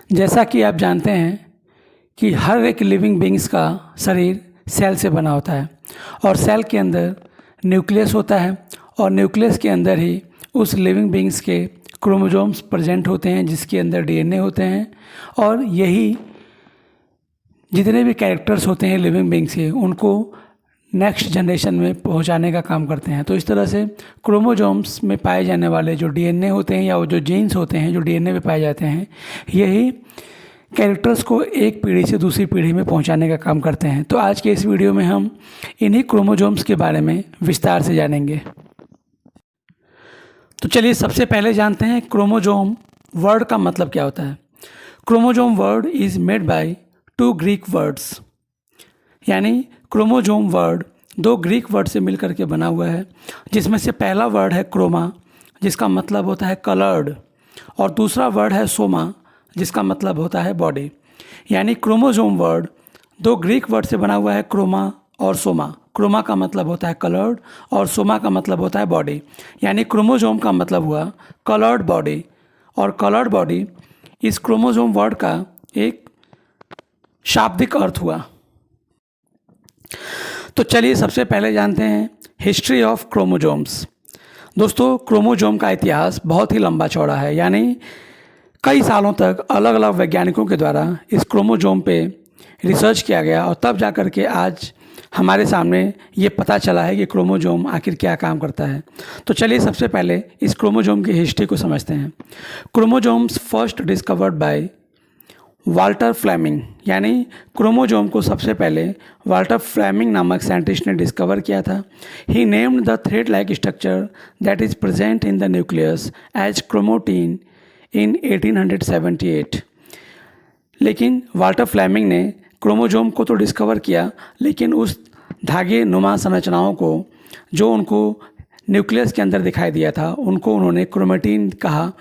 जैसा कि आप जानते हैं कि हर एक लिविंग बींग्स का शरीर सेल से बना होता है और सेल के अंदर न्यूक्लियस होता है और न्यूक्लियस के अंदर ही उस लिविंग बींग्स के क्रोमोसोम्स प्रेजेंट होते हैं जिसके अंदर डीएनए होते हैं और यही जितने भी कैरेक्टर्स होते हैं लिविंग बींग्स के उनको नेक्स्ट जनरेशन में पहुंचाने का काम करते हैं। तो इस तरह से क्रोमोसोम्स में पाए जाने वाले जो डीएनए होते हैं या वो जो जीन्स होते हैं जो डीएनए में पाए जाते हैं यही कैरेक्टर्स को एक पीढ़ी से दूसरी पीढ़ी में पहुंचाने का काम करते हैं। तो आज के इस वीडियो में हम इन्हीं क्रोमोसोम्स के बारे में विस्तार से जानेंगे। तो चलिए सबसे पहले जानते हैं क्रोमोसोम वर्ड का मतलब क्या होता है। Chromosome word is made by 2 Greek words, यानी क्रोमोसोम वर्ड 2 ग्रीक वर्ड से मिलकर के बना हुआ है, जिसमें से पहला वर्ड है क्रोमा जिसका मतलब होता है कलर्ड और दूसरा वर्ड है सोमा जिसका मतलब होता है बॉडी। यानी क्रोमोसोम वर्ड 2 ग्रीक वर्ड से बना हुआ है, क्रोमा और सोमा। क्रोमा का मतलब होता है कलर्ड और सोमा का मतलब होता है बॉडी। यानी क्रोमोसोम का मतलब हुआ कलर्ड बॉडी और कलर्ड बॉडी इस क्रोमोसोम वर्ड का एक शाब्दिक अर्थ हुआ। तो चलिए सबसे पहले जानते हैं हिस्ट्री ऑफ क्रोमोसोम्स। दोस्तों, क्रोमोसोम का इतिहास बहुत ही लंबा चौड़ा है, यानी कई सालों तक अलग अलग वैज्ञानिकों के द्वारा इस क्रोमोसोम पे रिसर्च किया गया और तब जा कर के आज हमारे सामने ये पता चला है कि क्रोमोसोम आखिर क्या काम करता है। तो चलिए सबसे पहले इस क्रोमोसोम की हिस्ट्री को समझते हैं। Chromosomes first discovered by Walter Fleming, यानी क्रोमोसोम को सबसे पहले वाल्टर फ्लेमिंग नामक साइंटिस्ट ने डिस्कवर किया था। He named the thread like structure that is present in the nucleus as chromatin in 1878। लेकिन वाल्टर फ्लेमिंग ने क्रोमोसोम को तो डिस्कवर किया, लेकिन उस धागे नुमा संरचनाओं को जो उनको न्यूक्लियस के अंदर दिखाई दिया था उनको उन्होंने क्रोमेटीन कहा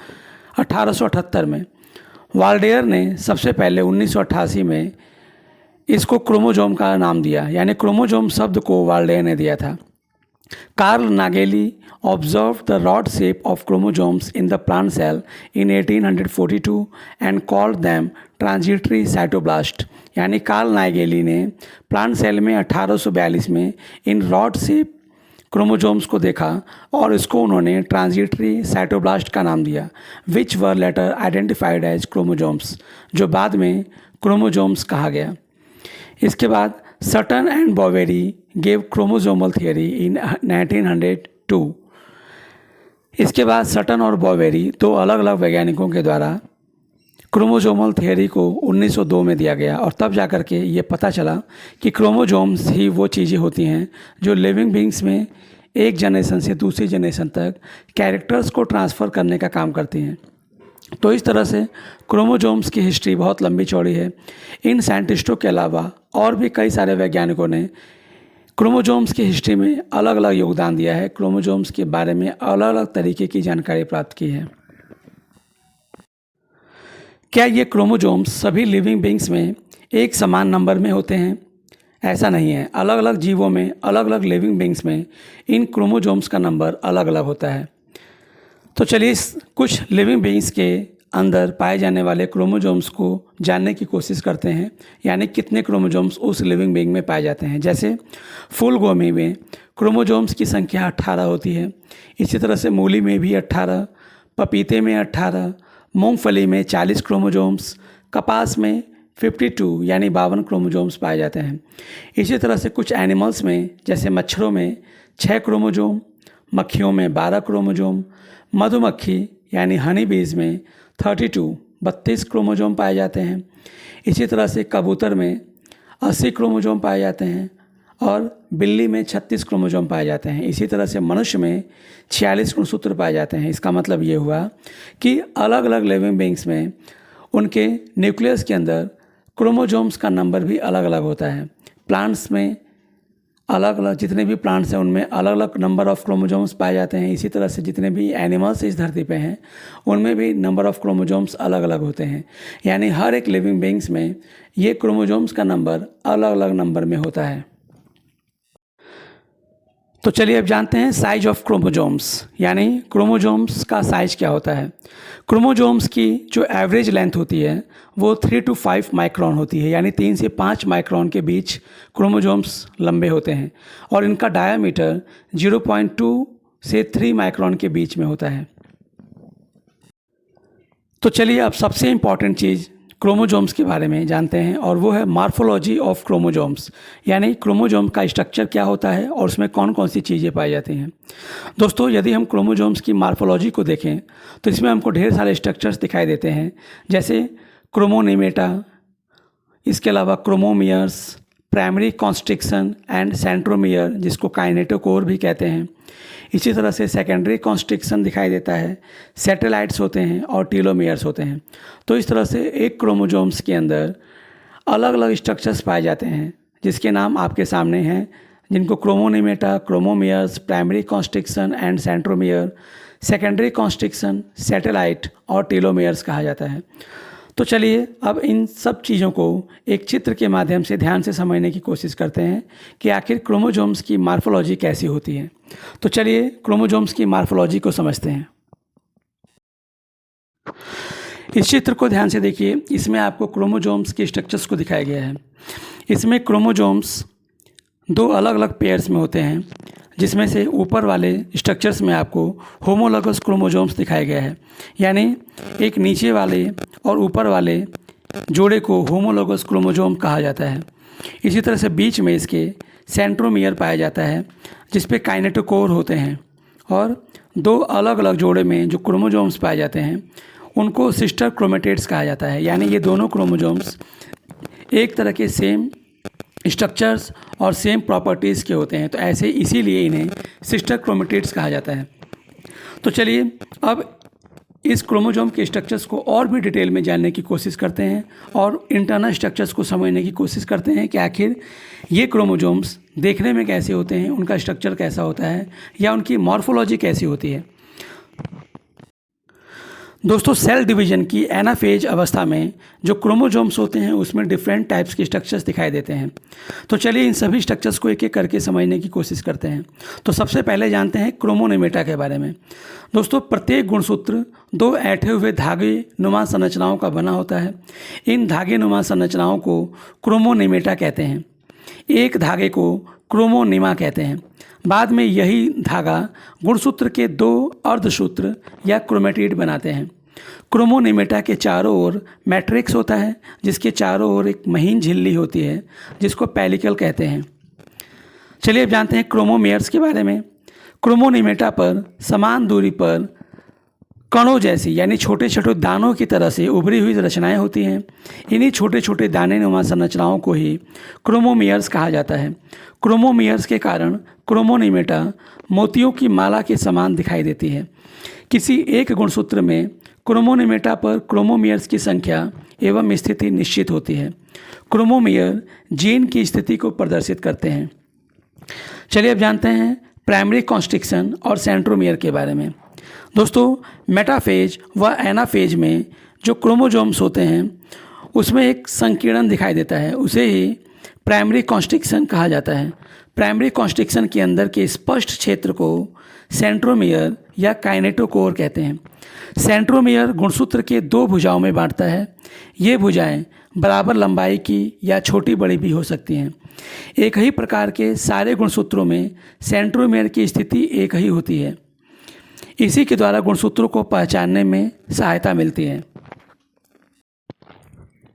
1878 में। वाल्डेयर ने सबसे पहले 1988 में इसको क्रोमोसोम का नाम दिया, यानी क्रोमोसोम शब्द को वाल्डेयर ने दिया था। Karl Nageli observed the rod shape of chromosomes in the plant cell in 1842 and called them transitory cytoblast। यानी कार्ल नागेली ने प्लांट सेल में 1842 में इन रॉड शेप क्रोमोसोम्स को देखा और इसको उन्होंने ट्रांजिटरी साइटोब्लास्ट का नाम दिया, which were later identified as chromosomes, जो बाद में क्रोमोसोम्स कहा गया। इसके बाद Sutton and Boveri gave chromosomal theory in 1902। इसके बाद सटन और बॉवेरी 2 अलग अलग वैज्ञानिकों के द्वारा क्रोमोसोमल थियरी को 1902 में दिया गया और तब जाकर के ये पता चला कि क्रोमोसोम्स ही वो चीज़ें होती हैं जो लिविंग बींग्स में एक जनरेशन से दूसरी जनरेशन तक कैरेक्टर्स को ट्रांसफ़र करने का काम करती हैं। तो इस तरह से क्रोमोसोम्स की हिस्ट्री बहुत लंबी चौड़ी है। इन साइंटिस्टों के अलावा और भी कई सारे वैज्ञानिकों ने क्रोमोसोम्स की हिस्ट्री में अलग अलग योगदान दिया है, क्रोमोसोम्स के बारे में अलग अलग तरीके की जानकारी प्राप्त की है। क्या ये क्रोमोसोम्स सभी लिविंग बींग्स में एक समान नंबर में होते हैं? ऐसा नहीं है। अलग अलग जीवों में, अलग अलग लिविंग बींग्स में इन क्रोमोसोम्स का नंबर अलग अलग होता है। तो चलिए कुछ लिविंग बींग्स के अंदर पाए जाने वाले क्रोमोसोम्स को जानने की कोशिश करते हैं, यानी कितने क्रोमोसोम्स उस लिविंग बींग में पाए जाते हैं। जैसे फूल गोभी में क्रोमोसोम्स की संख्या 18 होती है। इसी तरह से मूली में भी 18, पपीते में 18, मूंगफली में 40 क्रोमोसोम्स, कपास में 52 यानी 52 क्रोमोसोम्स पाए जाते हैं। इसी तरह से कुछ एनिमल्स में जैसे मच्छरों में 6 क्रोमोसोम, मक्खियों में 12 क्रोमोसोम, मधुमक्खी यानी हनी बीज में 32 क्रोमोसोम पाए जाते हैं। इसी तरह से कबूतर में 80 क्रोमोसोम पाए जाते हैं और बिल्ली में 36 क्रोमोसोम पाए जाते हैं। इसी तरह से मनुष्य में 46 गुणसूत्र पाए जाते हैं। इसका मतलब ये हुआ कि अलग अलग लिविंग बींग्स में उनके न्यूक्लियस के अंदर क्रोमोसोम्स का नंबर भी अलग अलग होता है। प्लांट्स में अलग अलग, जितने भी प्लांट्स हैं उनमें अलग अलग नंबर ऑफ़ क्रोमोसोम्स पाए जाते हैं। इसी तरह से जितने भी एनिमल्स इस धरती पे हैं उनमें भी नंबर ऑफ़ क्रोमोसोम्स अलग अलग होते हैं। यानी हर एक लिविंग बींग्स में ये क्रोमोसोम्स का नंबर अलग अलग नंबर में होता है। तो चलिए अब जानते हैं साइज ऑफ क्रोमोजोम्स, यानी क्रोमोजोम्स का साइज क्या होता है। क्रोमोजोम्स की जो एवरेज लेंथ होती है वो 3 to 5 माइक्रोन होती है, यानी 3 से 5 माइक्रोन के बीच क्रोमोजोम्स लंबे होते हैं और इनका डायामीटर 0.2 से 3 माइक्रोन के बीच में होता है। तो चलिए अब सबसे इम्पॉर्टेंट चीज़ क्रोमोजोम्स के बारे में जानते हैं और वो है मॉर्फोलॉजी ऑफ क्रोमोजोम्स, यानी क्रोमोजोम का स्ट्रक्चर क्या होता है और उसमें कौन कौन सी चीज़ें पाई जाती हैं। दोस्तों, यदि हम क्रोमोजोम्स की मॉर्फोलॉजी को देखें तो इसमें हमको ढेर सारे स्ट्रक्चर्स दिखाई देते हैं, जैसे क्रोमोनेमेटा, इसके अलावा chromomeres, primary constriction and centromere जिसको काइनेटोकोर भी कहते हैं। इसी तरह से सेकेंडरी कॉन्स्ट्रिक्शन दिखाई देता है, सैटेलाइट्स होते हैं और टीलोमियर्स होते हैं। तो इस तरह से एक क्रोमोजोम्स के अंदर अलग अलग स्ट्रक्चर्स पाए जाते हैं जिसके नाम आपके सामने हैं, जिनको chromonemata, chromomeres, primary constriction and centromere, secondary constriction, satellite और टीलोमियर्स कहा जाता है। तो चलिए अब इन सब चीज़ों को एक चित्र के माध्यम से ध्यान से समझने की कोशिश करते हैं कि आखिर क्रोमोजोम्स की मॉर्फोलॉजी कैसी होती है। तो चलिए क्रोमोजोम्स की मॉर्फोलॉजी को समझते हैं। इस चित्र को ध्यान से देखिए, इसमें आपको क्रोमोजोम्स के स्ट्रक्चर्स को दिखाया गया है। इसमें क्रोमोजोम्स दो अलग अलग पेयर्स में होते हैं, जिसमें से ऊपर वाले स्ट्रक्चर्स में आपको होमोलोगस क्रोमोजोम्स दिखाया गया है, यानी एक नीचे वाले और ऊपर वाले जोड़े को होमोलोगस क्रोमोजोम कहा जाता है। इसी तरह से बीच में इसके सेंट्रोमियर पाया जाता है जिस पे काइनेटोकोर होते हैं, और दो अलग अलग जोड़े में जो क्रोमोजोम्स पाए जाते हैं उनको सिस्टर क्रोमेटिड्स कहा जाता है, यानी ये दोनों क्रोमोजोम्स एक तरह के सेम स्ट्रक्चर्स और सेम प्रॉपर्टीज़ के होते हैं, तो ऐसे इसीलिए इन्हें सिस्टर क्रोमेटिड्स कहा जाता है। तो चलिए अब इस क्रोमोजोम के स्ट्रक्चर्स को और भी डिटेल में जानने की कोशिश करते हैं और इंटरनल स्ट्रक्चर्स को समझने की कोशिश करते हैं कि आखिर ये क्रोमोजोम्स देखने में कैसे होते हैं, उनका स्ट्रक्चर कैसा होता है या उनकी मॉर्फोलॉजी कैसी होती है। दोस्तों, सेल डिवीजन की एनाफेज अवस्था में जो क्रोमोजोम्स होते हैं उसमें डिफरेंट टाइप्स के स्ट्रक्चर्स दिखाई देते हैं। तो चलिए इन सभी स्ट्रक्चर्स को एक एक करके समझने की कोशिश करते हैं। तो सबसे पहले जानते हैं क्रोमोनेमेटा के बारे में। दोस्तों, प्रत्येक गुणसूत्र दो ऐंठे हुए धागे नुमा संरचनाओं का बना होता है। इन धागे नुमा संरचनाओं को क्रोमोनेमेटा कहते हैं। एक धागे को क्रोमोनिमा कहते हैं। बाद में यही धागा गुणसूत्र के दो अर्धसूत्र या क्रोमेटिड बनाते हैं। क्रोमोनेमेटा के चारों ओर मैट्रिक्स होता है, जिसके चारों ओर एक महीन झिल्ली होती है जिसको पेलिकल कहते हैं। चलिए अब जानते हैं क्रोमोमियर्स के बारे में। क्रोमोनेमेटा पर समान दूरी पर कणों जैसी, यानी छोटे छोटे दानों की तरह से उभरी हुई रचनाएं होती हैं। इन्हीं छोटे छोटे दाने नुमा संरचनाओं को ही क्रोमोमियर्स कहा जाता है। क्रोमोमियर्स के कारण क्रोमोनेमेटा मोतियों की माला के समान दिखाई देती है। किसी एक गुणसूत्र में क्रोमोनेमेटा पर क्रोमोमियर्स की संख्या एवं स्थिति निश्चित होती है। क्रोमोमियर जीन की स्थिति को प्रदर्शित करते हैं। चलिए अब जानते हैं प्राइमरी कॉन्स्ट्रिक्शन और सेंट्रोमियर के बारे में। दोस्तों, मेटाफेज व एनाफेज में जो क्रोमोजोम्स होते हैं उसमें एक संकीर्णन दिखाई देता है, उसे ही प्राइमरी कॉन्स्ट्रिक्शन कहा जाता है। प्राइमरी कॉन्स्ट्रिक्शन के अंदर के स्पष्ट क्षेत्र को सेंट्रोमियर या काइनेटोकोर कहते हैं। सेंट्रोमियर गुणसूत्र के दो भुजाओं में बांटता है। ये भुजाएं बराबर लंबाई की या छोटी बड़ी भी हो सकती हैं। एक ही प्रकार के सारे गुणसूत्रों में सेंट्रोमियर की स्थिति एक ही होती है। इसी के द्वारा गुणसूत्रों को पहचानने में सहायता मिलती है।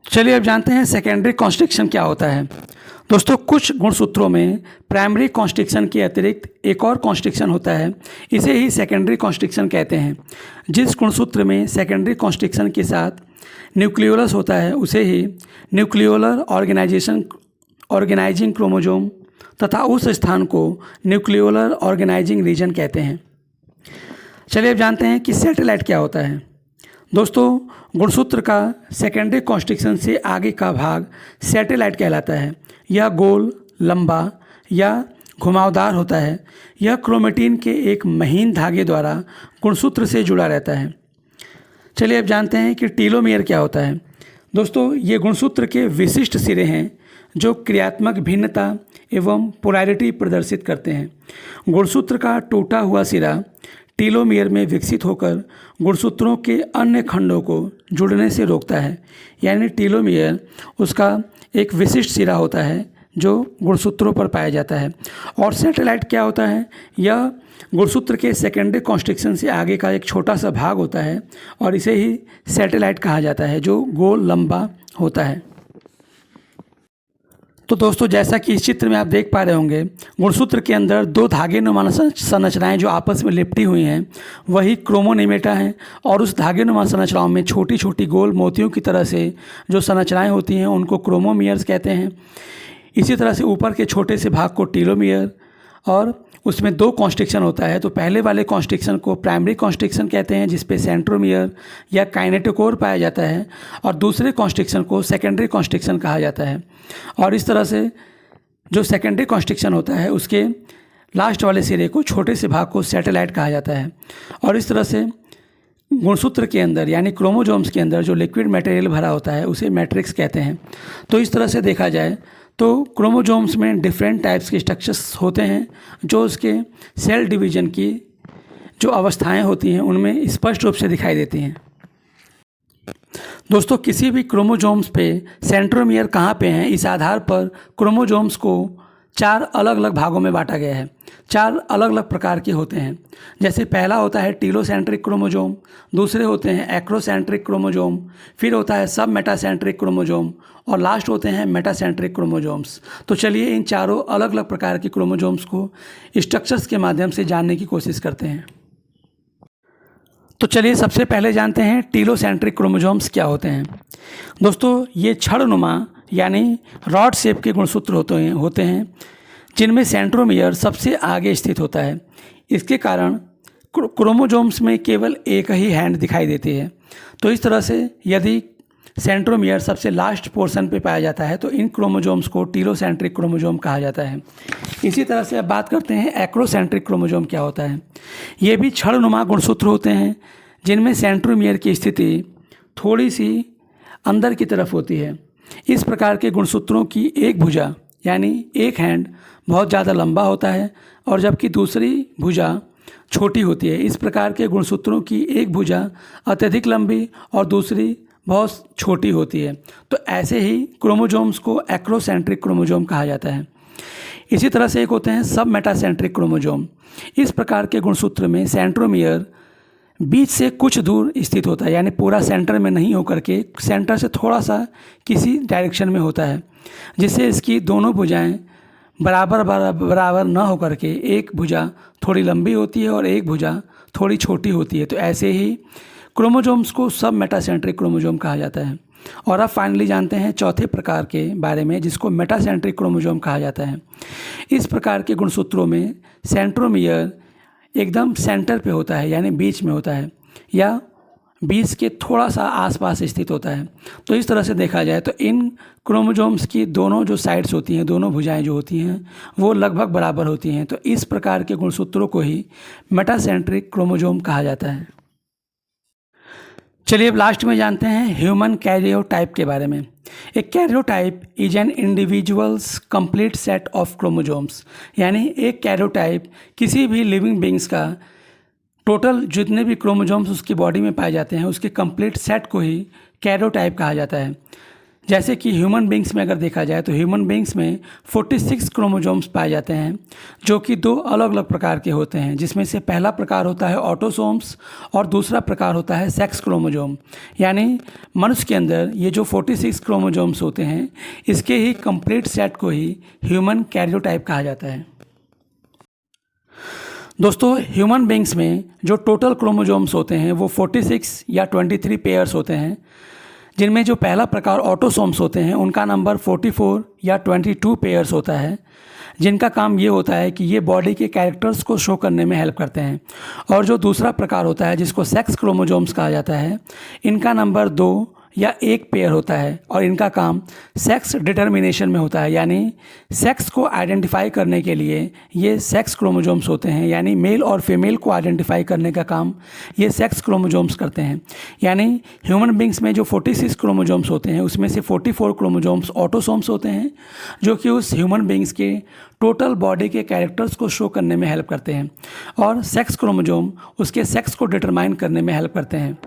चलिए अब जानते हैं सेकेंडरी कॉन्स्ट्रिक्शन क्या होता है। दोस्तों, कुछ गुणसूत्रों में प्राइमरी कॉन्स्ट्रिक्शन के अतिरिक्त एक और कॉन्स्ट्रिक्शन होता है, इसे ही सेकेंडरी कॉन्स्ट्रिक्शन कहते हैं। जिस गुणसूत्र में सेकेंडरी कॉन्स्ट्रिक्शन के साथ न्यूक्लियोलस होता है उसे ही न्यूक्लियोलर ऑर्गेनाइजिंग क्रोमोजोम तथा उस स्थान को न्यूक्लियोलर ऑर्गेनाइजिंग रीजन कहते हैं। चलिए अब जानते हैं कि सैटेलाइट क्या होता है। दोस्तों, गुणसूत्र का सेकेंडरी कॉन्स्ट्रिक्शन से आगे का भाग सैटेलाइट कहलाता है। यह गोल, लंबा या घुमावदार होता है। यह क्रोमेटिन के एक महीन धागे द्वारा गुणसूत्र से जुड़ा रहता है। चलिए अब जानते हैं कि टीलोमियर क्या होता है। दोस्तों, ये गुणसूत्र के विशिष्ट सिरे हैं जो क्रियात्मक भिन्नता एवं पोलैरिटी प्रदर्शित करते हैं। गुणसूत्र का टूटा हुआ सिरा टीलोमियर में विकसित होकर गुणसूत्रों के अन्य खंडों को जुड़ने से रोकता है, यानी टीलोमियर उसका एक विशिष्ट सिरा होता है जो गुणसूत्रों पर पाया जाता है। और सैटेलाइट क्या होता है? यह गुणसूत्र के सेकेंडरी कॉन्स्ट्रिक्शन से आगे का एक छोटा सा भाग होता है और इसे ही सैटेलाइट कहा जाता है, जो गोल लंबा होता है। तो दोस्तों, जैसा कि इस चित्र में आप देख पा रहे होंगे, गुणसूत्र के अंदर दो धागेनुमा संरचनाएं जो आपस में लिपटी हुई हैं वही क्रोमोनेमेटा हैं, और उस धागेनुमा संरचनाओं में छोटी छोटी गोल मोतियों की तरह से जो संरचनाएं होती हैं उनको क्रोमोमियर्स कहते हैं। इसी तरह से ऊपर के छोटे से भाग को टीलोमियर, और उसमें दो कॉन्स्ट्रिक्शन होता है। तो पहले वाले कॉन्स्ट्रिक्शन को प्राइमरी कॉन्स्ट्रिक्शन कहते हैं, जिसपे सेंट्रोमियर या काइनेटोकोर पाया जाता है, और दूसरे कॉन्स्ट्रिक्शन को सेकेंडरी कॉन्स्ट्रिक्शन कहा जाता है। और इस तरह से जो सेकेंडरी कॉन्स्ट्रिक्शन होता है उसके लास्ट वाले सिरे को, छोटे से भाग को सैटेलाइट कहा जाता है। और इस तरह से गुणसूत्र के अंदर यानी क्रोमोजोम्स के अंदर जो लिक्विड मटेरियल भरा होता है उसे मैट्रिक्स कहते हैं। तो इस तरह से देखा जाए तो क्रोमोजोम्स में डिफरेंट टाइप्स के स्ट्रक्चर्स होते हैं जो उसके सेल डिवीजन की जो अवस्थाएं होती हैं उनमें स्पष्ट रूप से दिखाई देती हैं। दोस्तों, किसी भी क्रोमोजोम्स पे सेंट्रोमियर कहाँ पे हैं, इस आधार पर क्रोमोजोम्स को 4 अलग अलग भागों में बांटा गया है। 4 अलग अलग प्रकार के होते हैं। जैसे पहला होता है टीलोसेंट्रिक क्रोमोजोम, दूसरे होते हैं एक्रोसेंट्रिक क्रोमोजोम, फिर होता है सब मेटासेंट्रिक क्रोमोजोम, और लास्ट होते हैं मेटासेंट्रिक क्रोमोजोम्स। तो चलिए इन चारों अलग अलग प्रकार के क्रोमोजोम्स को स्ट्रक्चर्स के माध्यम से जानने की कोशिश करते हैं। तो चलिए सबसे पहले जानते हैं टीलोसेंट्रिक क्रोमोजोम्स क्या होते हैं। दोस्तों, ये छड़नुमा यानी रॉड शेप के गुणसूत्र होते हैं जिनमें सेंट्रोमियर सबसे आगे स्थित होता है। इसके कारण क्रोमोजोम्स में केवल एक ही हैंड दिखाई देती है। तो इस तरह से यदि सेंट्रोमियर सबसे लास्ट पोर्शन पे पाया जाता है तो इन क्रोमोजोम्स को टीलोसेंट्रिक क्रोमोजोम कहा जाता है। इसी तरह से अब बात करते हैं एक्रोसेंट्रिक क्रोमोजोम क्या होता है। ये भी छड़नुमा गुणसूत्र होते हैं जिनमें सेंट्रोमियर की स्थिति थोड़ी सी अंदर की तरफ होती है। इस प्रकार के गुणसूत्रों की एक भुजा यानी एक हैंड बहुत ज़्यादा लंबा होता है और जबकि दूसरी भुजा छोटी होती है। इस प्रकार के गुणसूत्रों की एक भुजा अत्यधिक लंबी और दूसरी बहुत छोटी होती है। तो ऐसे ही क्रोमोजोम्स को एक्रोसेंट्रिक क्रोमोजोम कहा जाता है। इसी तरह से एक होते हैं सब मेटासेंट्रिक क्रोमोजोम। इस प्रकार के गुणसूत्र में सेंट्रोमियर बीच से कुछ दूर स्थित होता है, यानी पूरा सेंटर में नहीं होकर के सेंटर से थोड़ा सा किसी डायरेक्शन में होता है, जिससे इसकी दोनों भुजाएं बराबर न होकर के एक भुजा थोड़ी लंबी होती है और एक भुजा थोड़ी छोटी होती है। तो ऐसे ही क्रोमोजोम्स को सब मेटासेंट्रिक क्रोमोजोम कहा जाता है। और अब फाइनली जानते हैं चौथे प्रकार के बारे में, जिसको मेटासेंट्रिक क्रोमोजोम कहा जाता है। इस प्रकार के गुणसूत्रों में सेंट्रोमियर एकदम सेंटर पे होता है, यानी बीच में होता है या बीच के थोड़ा सा आसपास स्थित होता है। तो इस तरह से देखा जाए तो इन क्रोमोजोम्स की दोनों जो साइड्स होती हैं, दोनों भुजाएं जो होती हैं वो लगभग बराबर होती हैं। तो इस प्रकार के गुणसूत्रों को ही मेटासेंट्रिक क्रोमोजोम कहा जाता है। चलिए अब लास्ट में जानते हैं ह्यूमन कैरियोटाइप के बारे में। एक karyotype is an individuals complete set of chromosomes, यानी एक कैरियोटाइप किसी भी लिविंग बींग्स का टोटल जितने भी क्रोमोजोम्स उसकी बॉडी में पाए जाते हैं उसके कंप्लीट सेट को ही कैरियोटाइप कहा जाता है। जैसे कि ह्यूमन बींग्स में अगर देखा जाए तो ह्यूमन बींग्स में 46 क्रोमोजोम्स पाए जाते हैं, जो कि 2 अलग अलग प्रकार के होते हैं, जिसमें से पहला प्रकार होता है ऑटोसोम्स और दूसरा प्रकार होता है सेक्स क्रोमोजोम। यानी मनुष्य के अंदर ये जो 46 क्रोमोजोम्स होते हैं इसके ही कंप्लीट सेट को ही ह्यूमन कैरियोटाइप कहा जाता है। दोस्तों, ह्यूमन बींग्स में जो टोटल क्रोमोजोम्स होते हैं वो 46 या 23 पेयर्स होते हैं, जिनमें जो पहला प्रकार ऑटोसोम्स होते हैं उनका नंबर 44 या 22 पेयर्स होता है, जिनका काम ये होता है कि ये बॉडी के कैरेक्टर्स को शो करने में हेल्प करते हैं। और जो दूसरा प्रकार होता है जिसको सेक्स क्रोमोजोम्स कहा जाता है, इनका नंबर 2 या एक पेयर होता है और इनका काम सेक्स डिटर्मिनेशन में होता है, यानी सेक्स को आइडेंटिफाई करने के लिए ये सेक्स क्रोमोसोम्स होते हैं, यानी मेल और फीमेल को आइडेंटिफाई करने का काम ये सेक्स क्रोमोसोम्स करते हैं। यानी ह्यूमन बींग्स में जो 46 क्रोमोसोम्स होते हैं उसमें से 44 क्रोमोसोम्स ऑटोसोम्स होते हैं, जो कि उस ह्यूमन बींग्स के टोटल बॉडी के कैरेक्टर्स को शो करने में हेल्प करते हैं, और सेक्स क्रोमोसोम उसके सेक्स को डिटरमाइन करने में हेल्प करते हैं।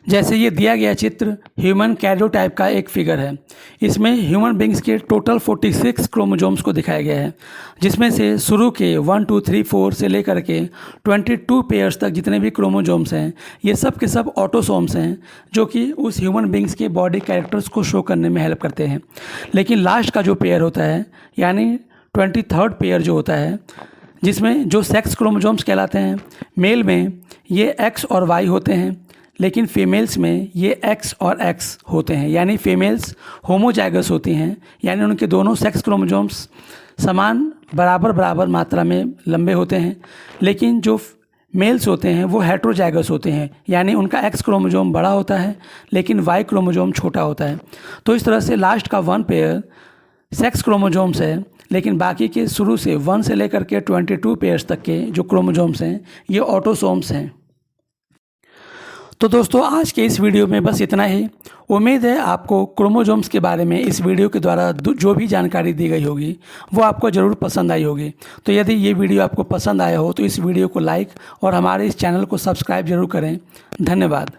जैसे ये दिया गया चित्र ह्यूमन कैरियोटाइप का एक फिगर है। इसमें ह्यूमन बींग्स के टोटल 46 क्रोमोसोम्स को दिखाया गया है, जिसमें से शुरू के 1 2 3 4 से लेकर के 22 पेयर्स तक जितने भी क्रोमोसोम्स हैं ये सब के सब ऑटोसोम्स हैं, जो कि उस ह्यूमन बींग्स के बॉडी कैरेक्टर्स को शो करने में हेल्प करते हैं। लेकिन लास्ट का जो पेयर होता है, यानी 23rd पेयर जो होता है, जिसमें जो सेक्स क्रोमोसोम्स कहलाते हैं, मेल में ये X और Y होते हैं, लेकिन फीमेल्स में ये X और X होते हैं, यानी फीमेल्स होमोजाइगस होती हैं, यानी उनके दोनों सेक्स क्रोमोसोम्स समान बराबर मात्रा में लंबे होते हैं। लेकिन जो मेल्स होते हैं वो हेट्रोजाइगस होते हैं, यानी उनका X क्रोमोसोम बड़ा होता है लेकिन Y क्रोमोसोम छोटा होता है। तो इस तरह से लास्ट का 1 पेयर सेक्स क्रोमोसोम्स है, लेकिन बाकी के शुरू से 1 से लेकर के 22 पेयर्स तक के जो क्रोमोसोम्स हैं ये ऑटोसोम्स हैं। तो दोस्तों आज के इस वीडियो में बस इतना ही। उम्मीद है आपको क्रोमोसोम्स के बारे में इस वीडियो के द्वारा जो भी जानकारी दी गई होगी वो आपको ज़रूर पसंद आई होगी। तो यदि ये वीडियो आपको पसंद आया हो तो इस वीडियो को लाइक और हमारे इस चैनल को सब्सक्राइब जरूर करें। धन्यवाद।